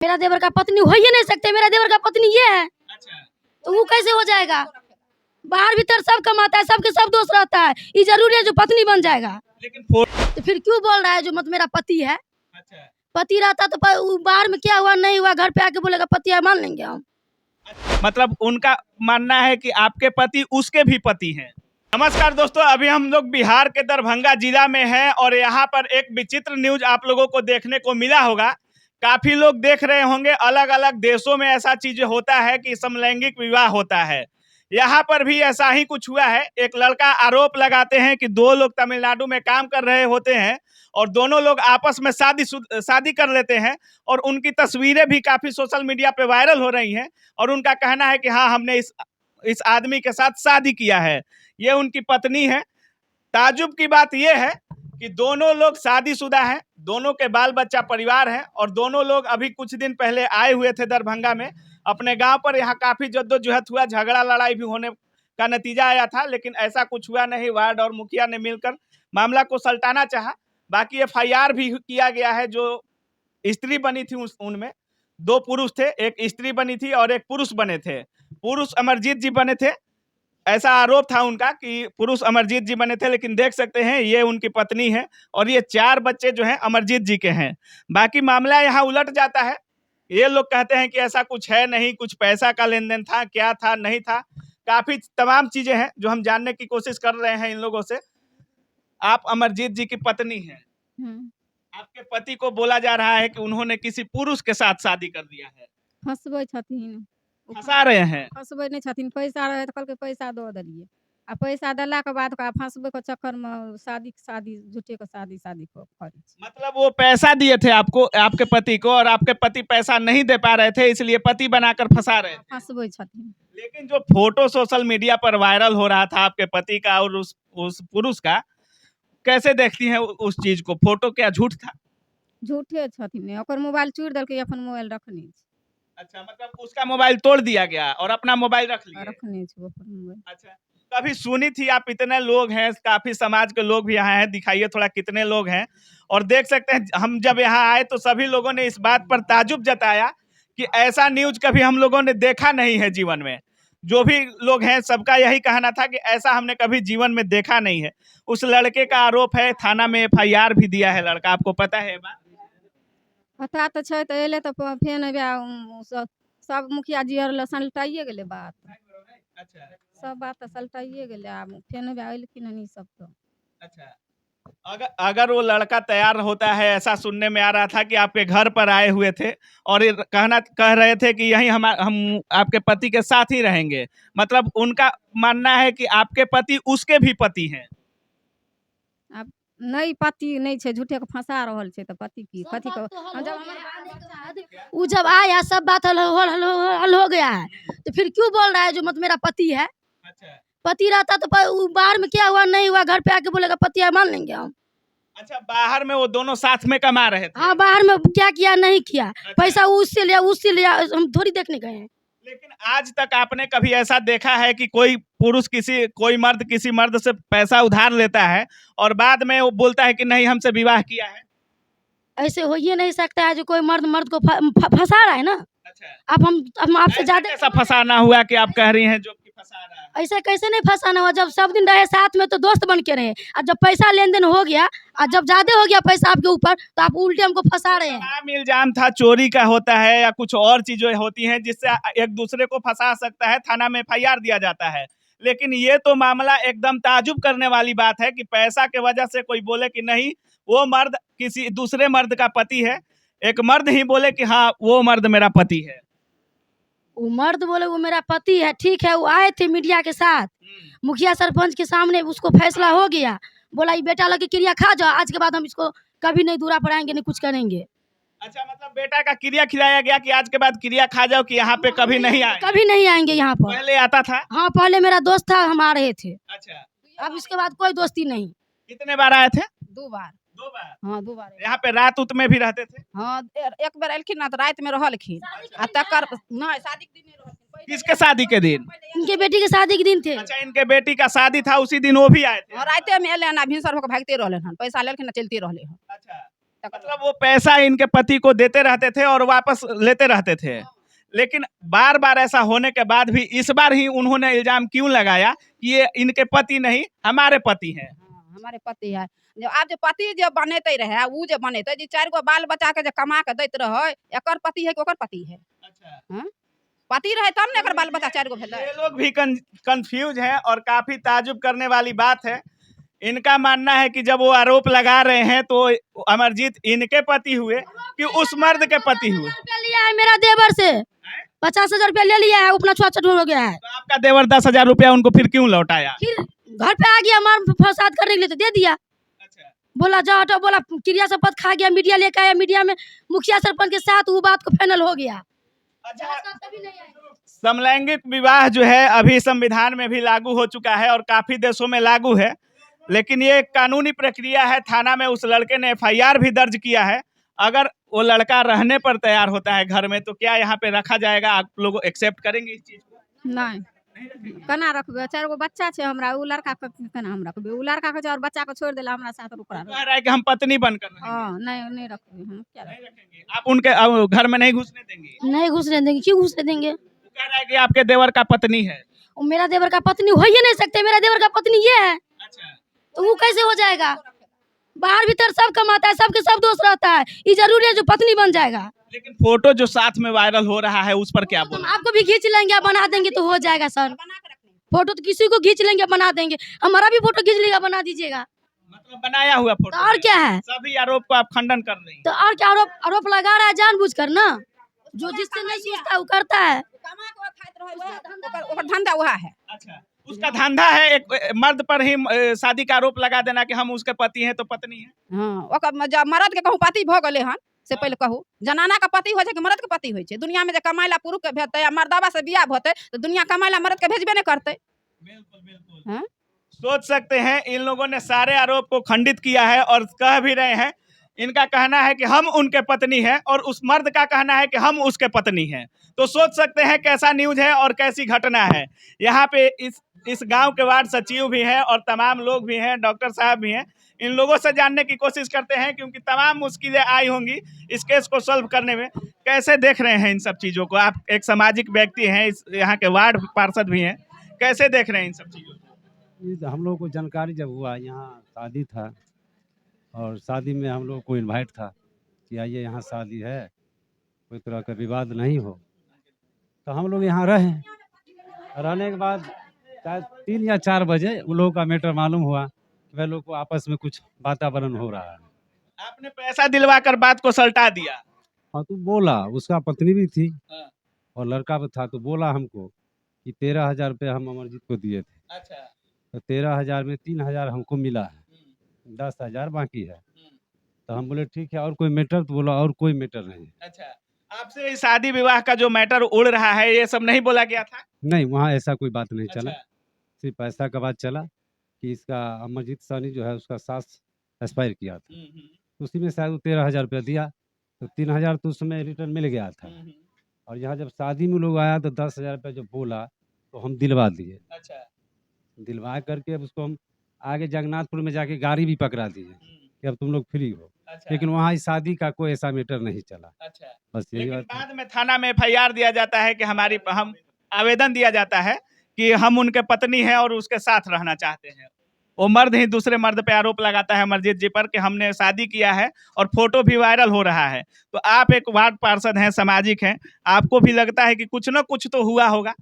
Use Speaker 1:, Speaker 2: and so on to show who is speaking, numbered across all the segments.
Speaker 1: मेरा देवर का पत्नी हो ही नहीं सकते, मेरा देवर का पत्नी ये है।
Speaker 2: अच्छा,
Speaker 1: तो वो कैसे हो जाएगा? बाहर भीतर सब कमाता है, सबके सब दोस्त रहता है, ये जरूरी है जो पत्नी बन जाएगा?
Speaker 2: लेकिन
Speaker 1: तो फिर क्यों बोल रहा है जो मत मेरा पति है?
Speaker 2: अच्छा,
Speaker 1: पति रहता तो बाहर में क्या हुआ नहीं हुआ, घर पे आके बोलेगा पति है, मान लेंगे हम।
Speaker 2: मतलब उनका मानना है कि आपके पति उसके भी पति हैं। नमस्कार दोस्तों, अभी हम लोग बिहार के दरभंगा जिला में हैं और यहाँ पर एक विचित्र न्यूज आप लोगों को देखने को मिला होगा। काफी लोग देख रहे होंगे, अलग अलग देशों में ऐसा चीजें होता है कि समलैंगिक विवाह होता है। यहाँ पर भी ऐसा ही कुछ हुआ है। एक लड़का आरोप लगाते हैं कि दो लोग तमिलनाडु में काम कर रहे होते हैं और दोनों लोग आपस में शादी कर लेते हैं और उनकी तस्वीरें भी काफी सोशल मीडिया पे वायरल हो रही हैं और उनका कहना है कि हाँ, हमने इस आदमी के साथ शादी किया है, ये उनकी पत्नी है। ताजुब की बात यह है कि दोनों लोग शादीशुदा हैं, दोनों के बाल बच्चा परिवार है और दोनों लोग अभी कुछ दिन पहले आए हुए थे दरभंगा में अपने गांव पर। यहाँ काफी जद्दोजहद हुआ, झगड़ा लड़ाई भी होने का नतीजा आया था, लेकिन ऐसा कुछ हुआ नहीं। वार्ड और मुखिया ने मिलकर मामला को सल्टाना चाहा। बाकी एफआईआर भी किया गया है। जो स्त्री बनी थी उनमें दो पुरुष थे, एक स्त्री बनी थी और एक पुरुष बने थे। पुरुष अमरजीत जी बने थे, ऐसा आरोप था उनका कि पुरुष अमरजीत जी बने थे, लेकिन देख सकते हैं ये उनकी पत्नी है और ये 4 बच्चे जो हैं अमरजीत जी के हैं। बाकी मामला यहाँ उलट जाता है। ये लोग कहते हैं कि ऐसा कुछ है नहीं, कुछ पैसा का लेन देन था, क्या था नहीं था, काफी तमाम चीजें हैं जो हम जानने की कोशिश कर रहे हैं इन लोगों से। आप अमरजीत जी की पत्नी हैं, आपके पति को बोला जा रहा है कि उन्होंने किसी पुरुष के साथ शादी कर दिया है।
Speaker 3: फंसबै छथिन,
Speaker 2: फंसा रहे हैं।
Speaker 3: फंसबै नहीं छथिन। पैसा रहे तो कहलकै पैसा दो दिलिए आ पैसा देला के बाद ओकरा फंसबै के चक्कर में शादी झूठे के शादी को करै छी।
Speaker 2: मतलब वो पैसा दिए थे आपको, आपके पति को, और आपके पति पैसा नहीं दे पा रहे थे, इसलिए पति बनाकर फंसा रहे थे।
Speaker 3: फंसबै छथिन।
Speaker 2: लेकिन जो फोटो सोशल मीडिया पर वायरल हो रहा था आपके पति का और उस पुरुष का, कैसे देखती हैं उस चीज को? फोटो क्या झूठ था?
Speaker 3: झूठे छथिन। ओकर मोबाइल चोरी देलकै, अपन मोबाइल रखने छै।
Speaker 2: अच्छा, मतलब उसका मोबाइल तोड़ दिया गया और अपना मोबाइल रख लिया।
Speaker 3: रखने छै अपन मोबाइल।
Speaker 2: अच्छा, कभी सुनी थी आप? इतने लोग हैं, काफी समाज के लोग भी यहाँ हैं, दिखाइए थोड़ा कितने लोग हैं। और देख सकते हैं हम जब यहाँ आए तो सभी लोगों ने इस बात पर ताजुब जताया कि ऐसा न्यूज कभी हम लोगों ने देखा नहीं है जीवन में। जो भी लोग हैं सबका यही कहना था कि ऐसा हमने कभी जीवन में देखा नहीं है। उस लड़के का आरोप है, थाना में एफआईआर भी दिया है लड़का, आपको पता है बात?
Speaker 3: पता तो छै, तो एले तो फेन सब मुखिया जी आर सलटाइए गेलै बात।
Speaker 2: अच्छा
Speaker 3: सब बात तो सलटाइए गेलै, आब फेन एलखिन हन ई सब तो।
Speaker 2: अच्छा, अगर वो लड़का तैयार होता है, ऐसा सुनने में आ रहा था कि आपके घर पर आए हुए थे और ये कह रहे थे कि यहीं हम आपके पति के साथ ही रहेंगे। मतलब उनका मानना है कि आपके पति उसके भी पति हैं।
Speaker 3: अब नहीं पति नहीं छै, झूठे के फंसा रहल छै, तो पति की कथी को।
Speaker 1: वो जब आया सब बात हल हो गया है, तो फिर क्यों बोल रहा है जो मत मेरा पति है?
Speaker 2: अच्छा,
Speaker 1: पति रहता तो बाहर में क्या हुआ नहीं हुआ, घर पे आके बोलेगा पति है, मान लेंगे हम।
Speaker 2: अच्छा, बाहर में वो दोनों साथ में कमा रहे थे?
Speaker 1: हाँ, बाहर में क्या किया नहीं किया।
Speaker 2: अच्छा।
Speaker 1: पैसा उससे लिया, हम थोड़ी देखने गए हैं।
Speaker 2: लेकिन आज तक आपने कभी ऐसा देखा है कि कोई मर्द किसी मर्द से पैसा उधार लेता है और बाद में वो बोलता है कि नहीं हमसे विवाह किया है?
Speaker 1: ऐसे हो ही नहीं सकता है जो कोई मर्द को फंसा रहा है ना।
Speaker 2: अच्छा,
Speaker 1: अब हम आपसे ज्यादा
Speaker 2: ऐसा फंसाना हुआ कि आप कह रही हैं जो कि फंसा रहा है?
Speaker 1: ऐसे कैसे नहीं फंसाना हुआ? जब सब दिन रहे साथ में तो दोस्त बन के रहे, और जब पैसा लेन देन हो गया और जब ज्यादा हो गया पैसा आपके ऊपर, तो आप उल्टे हमको फंसा रहे हैं।
Speaker 2: तमाम इल्जाम था, चोरी का होता है या कुछ और चीजें होती हैं जिससे एक दूसरे को फंसा सकता है, थाना में एफआईआर दिया जाता है। लेकिन ये तो मामला एकदम ताजुब करने वाली बात है कि पैसा के वजह से कोई बोले कि नहीं वो मर्द किसी दूसरे मर्द का पति है, एक मर्द ही बोले कि हाँ वो मर्द मेरा पति है।
Speaker 1: वो मर्द बोले वो मेरा पति है, ठीक है। वो आए थे मीडिया के साथ, मुखिया सरपंच के सामने, उसको फैसला हो गया। बोला ये बेटा लगे क्रिया खा जाओ, आज के बाद हम इसको कभी नहीं दूरा पड़ाएंगे, नहीं कुछ करेंगे।
Speaker 2: अच्छा, मतलब बेटा का क्रिया खिलाया गया कि आज के बाद क्रिया खा जाओ, कि यहाँ पे कभी नहीं आए?
Speaker 1: कभी नहीं आएंगे यहाँ पर।
Speaker 2: पहले आता था?
Speaker 1: हाँ, पहले मेरा दोस्त था, हम आ रहे थे।
Speaker 2: अच्छा,
Speaker 1: अब इसके बाद कोई दोस्ती नहीं।
Speaker 2: कितने बार आए थे?
Speaker 3: 2 बार।
Speaker 2: 2 बार?
Speaker 3: हाँ 2 बार।
Speaker 2: यहाँ पे रात उत में भी रहते थे?
Speaker 3: हाँ, एक बार एलखिन ना तो रात में रहलखिन आ तकर नहीं शादी के दिन रहलखिन।
Speaker 2: किसके शादी के दिन?
Speaker 1: इनके बेटी के शादी के दिन थे।
Speaker 2: अच्छा, इनके बेटी का शादी था, उसी दिन वो भी आए थे?
Speaker 3: और राते में एले ना भिनसर होकर भागते रहले हन, पैसा लेलखिन ना चलते रहले हन।
Speaker 2: अच्छा, मतलब वो पैसा इनके पति को देते रहते थे और वापस लेते रहते थे, लेकिन बार बार ऐसा होने के बाद भी इस बार ही उन्होंने इल्जाम क्यों लगाया कि ये इनके पति नहीं हमारे पति हैं?
Speaker 4: हाँ, हमारे पति है जो आप जो पति जो बनेते रहे उ जो बनेते जी 4 गो बाल बच्चा के जो कमा के दैत रहे एकर पति है कि ओकर पति है?
Speaker 2: अच्छा,
Speaker 4: पति रहे तब ने एकर बाल बच्चा 4 गो भेलै।
Speaker 2: ये लोग भी कंफ्यूज हैं और काफी ताजुब करने वाली बात है। इनका मानना है कि जब वो आरोप लगा रहे हैं तो अमरजीत इनके पति हुए कि उस मर्द के पति हुए।
Speaker 1: रुपया लिया है मेरा देवर से, 50,000 रुपया ले लिया है, अपना छुआ छुट हो गया है।
Speaker 2: तो आपका देवर 10,000 रुपया उनको फिर क्यों लौटाया?
Speaker 1: फिर घर पे आ गया, मार फसाद करने के लिए तो दे दिया।
Speaker 2: अच्छा,
Speaker 1: बोला जाओ हटो, बोला क्रिया शपथ खा गया, मीडिया लेकर आया, मीडिया में मुखिया सरपंच के साथ वो बात को फाइनल हो गया।
Speaker 2: अच्छा, समलैंगिक विवाह जो है अभी संविधान में भी लागू हो चुका है और काफी देशों में लागू है, लेकिन ये एक कानूनी प्रक्रिया है। थाना में उस लड़के ने FIR भी दर्ज किया है। अगर वो लड़का रहने पर तैयार होता है घर में तो क्या यहाँ पे रखा जाएगा? आप लोग एक्सेप्ट करेंगे इस चीज को?
Speaker 3: नहीं केना रखबे? 4 गो बच्चा छे हमरा, उ लड़का के केना हम रखबे? उ लड़का के और बच्चा को छोड़ देला हमरा साथ ओकरा
Speaker 2: कह रहा है कि हम पत्नी बनकर रहेंगे।
Speaker 3: हां नहीं रखबे हम, क्या
Speaker 2: नहीं रखेंगे। आप उनके घर में नहीं घुसने देंगे?
Speaker 1: नहीं घुसने देंगे। क्यों घुसने देंगे?
Speaker 2: वो कह रहा है कि आपके देवर का पत्नी है।
Speaker 1: वो मेरा देवर का पत्नी हो ही नहीं सकते, मेरा देवर का पत्नी ये है,
Speaker 2: अच्छा,
Speaker 1: तो वो कैसे हो जाएगा? बाहर भीतर सब कमाता है, सबके सब दोस्त रहता है, ये जरूरी है जो पत्नी बन जाएगा?
Speaker 2: लेकिन फोटो जो साथ में वायरल हो रहा है उस पर क्या
Speaker 1: हम
Speaker 2: बोल?
Speaker 1: आपको भी खींच लेंगे, आप बना देंगे तो हो जाएगा सर। फोटो तो किसी को खींच लेंगे, बना देंगे। हमारा भी फोटो खींच लेगा, बना दीजिएगा।
Speaker 2: मतलब बनाया हुआ
Speaker 1: तो
Speaker 2: फोटो
Speaker 1: और क्या है?
Speaker 2: सभी आरोप को आप खंडन कर रही हैं।
Speaker 1: तो और क्या? आरोप लगा रहा है जानबूझकर ना, जो जिससे नहीं सोचता वो करता है।
Speaker 4: कमा के वो खाइत रहे ओकर धंधा वह है।
Speaker 2: अच्छा, उसका धंधा है एक मर्द पर ही शादी का आरोप लगा देना कि हम उसके पति हैं तो पत्नी है।
Speaker 4: हाँ ओकर जब मर्द के कहूँ पति भ गए हन से पहले कहूँ जनाना का पति हो कि मर्द के पति हो? दुनिया में जो कमाइला पुरुष के भेजते या मर्दावा से बियाह होते तो दुनिया कमाइला मर्द के भेजबे नहीं करते।
Speaker 2: बिल्कुल बिल्कुल। सोच सकते हैं इन लोगों ने सारे आरोप को खंडित किया है और कह भी रहे हैं, इनका कहना है कि हम उनके पत्नी हैं और उस मर्द का कहना है कि हम उसके पत्नी हैं। तो सोच सकते हैं कैसा न्यूज है और कैसी घटना है। यहाँ पे इस गांव के वार्ड सचिव भी हैं और तमाम लोग भी हैं, डॉक्टर साहब भी हैं। इन लोगों से जानने की कोशिश करते हैं क्योंकि तमाम मुश्किलें आई होंगी इस केस को सॉल्व करने में। कैसे देख रहे हैं इन सब चीज़ों को? आप एक सामाजिक व्यक्ति हैं, इस यहाँ के वार्ड पार्षद भी हैं, कैसे देख रहे हैं इन सब चीज़ों को?
Speaker 5: हम लोग को जानकारी जब हुआ यहाँ शादी था और शादी में हम लोग को इनवाइट था कि आइए यहाँ शादी है, कोई तरह का विवाद नहीं हो, तो हम लोग यहाँ रहे। रहने के बाद शायद 3 या 4 बजे उन लोगों का मैटर मालूम हुआ कि वह लोग को आपस में कुछ वातावरण हो रहा है।
Speaker 2: आपने पैसा दिलवा कर बात को सलटा दिया?
Speaker 5: हाँ, तो बोला, उसका पत्नी भी थी
Speaker 2: हाँ।
Speaker 5: और लड़का भी था, तो बोला हमको कि 13,000 रुपये हम अमरजीत को दिए थे।
Speaker 2: अच्छा,
Speaker 5: तो 13,000 में 3,000 हमको मिला है, 10,000 बाकी है। तो हम बोले ठीक है, और कोई मैटर? तो बोला और कोई मैटर नहीं।
Speaker 2: अच्छा, आपसे शादी विवाह का जो मैटर उड़ रहा है ये सब नहीं बोला गया था?
Speaker 5: नहीं, वहाँ ऐसा कोई बात नहीं चला।
Speaker 2: अच्छा,
Speaker 5: सिर्फ पैसा का बात चला कि इसका अमरजीत सानी जो है उसका सास एक्सपायर किया था, उसी में शायद 13,000 रुपया दिया, तो 3,000 तो उस समय रिटर्न मिल गया था। और यहाँ जब शादी में लोग आया तो 10,000 रुपया जब बोला तो हम दिलवा दिए।
Speaker 2: अच्छा,
Speaker 5: दिलवा करके अब उसको हम आगे जगन्नाथपुर में जाके गाड़ी भी पकड़ा दिए कि अब तुम लोग फ्री हो।
Speaker 2: अच्छा,
Speaker 5: लेकिन वहाँ इस शादी का कोई ऐसा मैटर नहीं चला।
Speaker 2: अच्छा।
Speaker 5: बस यही
Speaker 2: लेकिन
Speaker 5: बात है।
Speaker 2: बाद में थाना में FIR दिया जाता है कि हम आवेदन दिया जाता है कि हम उनके पत्नी हैं और उसके साथ रहना चाहते हैं। वो मर्द ही दूसरे मर्द पे आरोप लगाता है अमरजीत जी पर कि हमने शादी किया है और फोटो भी वायरल हो रहा है। तो आप एक वार्ड पार्षद हैं, सामाजिक हैं, आपको भी लगता है कि कुछ न कुछ तो हुआ होगा?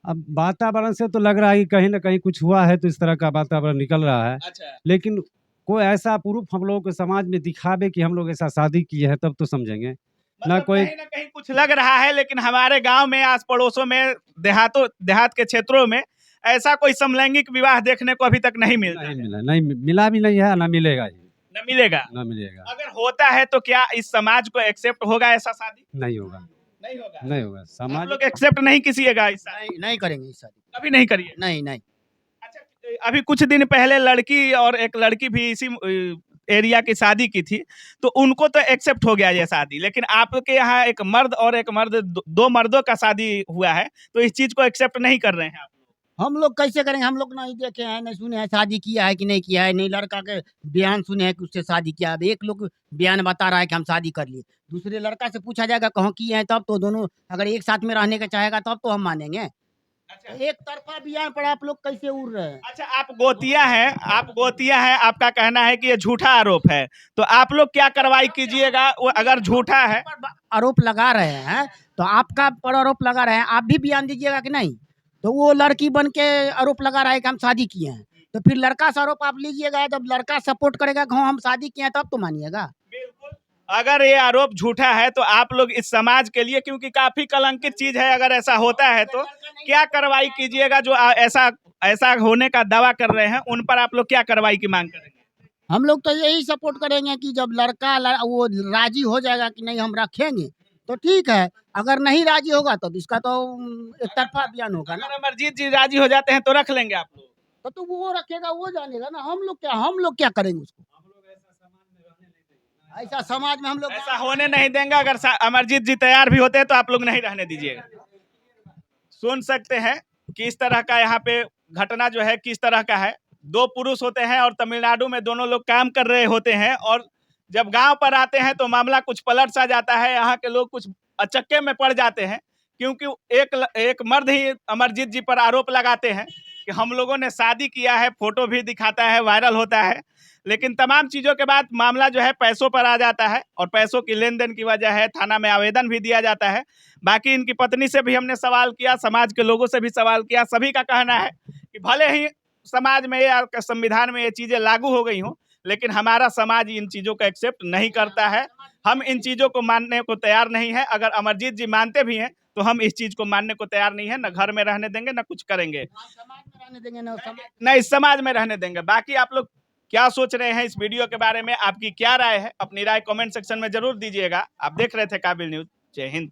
Speaker 5: अब वातावरण से तो लग रहा है कि कहीं ना कहीं कुछ हुआ है, तो इस तरह का वातावरण निकल रहा है।
Speaker 2: अच्छा,
Speaker 5: लेकिन कोई ऐसा प्रूफ हम लोगों के समाज में दिखावे कि हम लोग ऐसा शादी किए हैं, तब तो समझेंगे। ना
Speaker 2: मतलब
Speaker 5: कोई
Speaker 2: कहीं ना कहीं कुछ लग रहा है, लेकिन हमारे गांव में, आस पड़ोसों में, देहात के क्षेत्रों में ऐसा कोई समलैंगिक विवाह देखने को अभी तक नहीं मिलता
Speaker 5: नहीं
Speaker 2: है।
Speaker 5: मिला, नहीं मिला भी नहीं है, ना मिलेगा ही,
Speaker 2: न मिलेगा।
Speaker 5: ना मिलेगा,
Speaker 2: अगर होता है तो क्या इस समाज को एक्सेप्ट होगा ऐसा शादी?
Speaker 5: नहीं होगा,
Speaker 2: नहीं होगा।
Speaker 5: नहीं होगा।
Speaker 2: आप
Speaker 5: समाज
Speaker 2: लोग एक्सेप्ट नहीं कीजिएगा इस शादी?
Speaker 6: नहीं करेंगे इस शादी,
Speaker 2: कभी नहीं करिए।
Speaker 6: नहीं।
Speaker 2: अच्छा, अभी कुछ दिन पहले लड़की और एक लड़की भी इसी एरिया की शादी की थी, तो उनको तो एक्सेप्ट हो गया ये शादी, लेकिन आपके यहाँ एक मर्द और एक मर्द, दो मर्दों का शादी हुआ है, तो इस चीज को एक्सेप्ट नहीं कर रहे हैं आप?
Speaker 6: हम लोग कैसे करेंगे? हम लोग नहीं देखे हैं, नहीं सुने हैं शादी किया है कि नहीं किया है, नहीं लड़का के बयान सुने हैं कि उससे शादी किया है। अब एक लोग बयान बता रहा है कि हम शादी कर लिए, दूसरे लड़का से पूछा जाएगा कहाँ किए हैं, तब तो दोनों अगर एक साथ में रहने का चाहेगा तब तो हम मानेंगे।
Speaker 2: अच्छा
Speaker 6: एक तरफा बयान पर आप लोग कैसे उड़ रहे हैं?
Speaker 2: अच्छा, आप गोतिया हैं, आपका कहना है कि ये झूठा आरोप है, तो आप लोग क्या कार्रवाई कीजिएगा वो अगर झूठा है?
Speaker 6: पर आरोप लगा रहे हैं तो आपका पर आरोप लगा रहे हैं, आप भी बयान दीजिएगा कि नहीं? तो वो लड़की बन के आरोप लगा रहा है कि हम शादी किए हैं, तो फिर लड़का से आरोप आप लीजिएगा। जब लड़का सपोर्ट करेगा कि हाँ हम शादी किए हैं तब तो मानिएगा।
Speaker 2: बिल्कुल, अगर ये आरोप झूठा है तो आप लोग इस समाज के लिए, क्योंकि काफी कलंकित चीज है, अगर ऐसा होता है तो क्या कार्रवाई कीजिएगा? जो ऐसा ऐसा होने का दावा कर रहे हैं उन पर आप लोग क्या कार्रवाई की मांग करेंगे?
Speaker 6: हम लोग तो यही सपोर्ट करेंगे कि जब वो राजी हो जाएगा कि नहीं हम रखेंगे तो ठीक है, अगर नहीं राजी होगा तो इसका तो एक तरफा बयान होगा ना।
Speaker 2: अगर अमरजीत जी राजी हो जाते हैं तो रख लेंगे आप लोग?
Speaker 6: तो वो रखेगा, वो जानेगा ना। हम लोग क्या करेंगे उसको? ऐसा समाज में हम लोग
Speaker 2: ऐसा होने नहीं देंगे। अगर अमरजीत जी तैयार भी होते हैं तो आप लोग नहीं रहने दीजिएगा। सुन सकते हैं कि इस तरह का यहाँ पे घटना जो है किस तरह का है। दो पुरुष होते हैं और तमिलनाडु में दोनों लोग काम कर रहे होते हैं, और जब गांव पर आते हैं तो मामला कुछ पलट सा जाता है। यहाँ के लोग कुछ अचक्के में पड़ जाते हैं, क्योंकि एक मर्द ही अमरजीत जी पर आरोप लगाते हैं कि हम लोगों ने शादी किया है, फोटो भी दिखाता है, वायरल होता है। लेकिन तमाम चीज़ों के बाद मामला जो है पैसों पर आ जाता है, और पैसों की लेन देन की वजह है थाना में आवेदन भी दिया जाता है। बाकी इनकी पत्नी से भी हमने सवाल किया, समाज के लोगों से भी सवाल किया। सभी का कहना है कि भले ही समाज में या संविधान में ये चीज़ें लागू हो गई हों, लेकिन हमारा समाज इन चीज़ों को एक्सेप्ट नहीं करता है। हम इन चीज़ों को मानने को तैयार नहीं है। अगर अमरजीत जी मानते भी हैं तो हम इस चीज़ को मानने को तैयार नहीं है। न घर में रहने देंगे, न कुछ करेंगे,
Speaker 6: समाज में रहने देंगे ना।
Speaker 2: न इस समाज में रहने देंगे। बाकी आप लोग क्या सोच रहे हैं इस वीडियो के बारे में? आपकी क्या राय है? अपनी राय कमेंट सेक्शन में जरूर दीजिएगा। आप देख रहे थे काबिल न्यूज। जय हिंद।